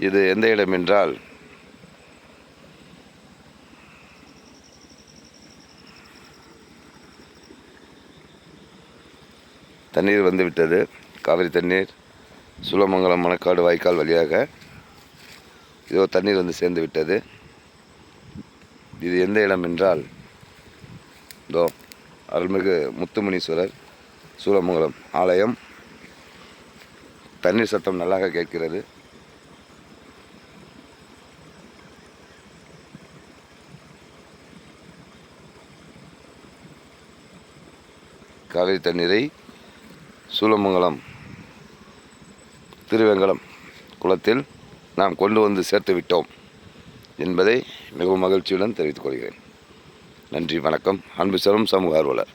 இது எந்த இடம் என்றால் தண்ணீர் வந்துவிட்டது. காவிரி தண்ணீர் சூலமங்கலம் மணக்காடு வாய்க்கால் வழியாக இதோ தண்ணீர் வந்து சேர்ந்து விட்டது. இது எந்த இடம் என்றால் இதோ அருள்மிகு முத்துமுனீஸ்வரர் சூலமங்கலம் ஆலயம். தண்ணீர் சத்தம் நல்லாக கேட்கிறது. காவிரி தண்ணீரை சூலமங்கலம் திருவேங்கடம் குளத்தில் நாம் கொண்டு வந்து சேர்த்து விட்டோம் என்பதை மிகவும் மகிழ்ச்சியுடன் தெரிவித்துக் கொள்கிறேன். நன்றி, வணக்கம். அன்பு செல்வம் சமூக ஆர்வலர்.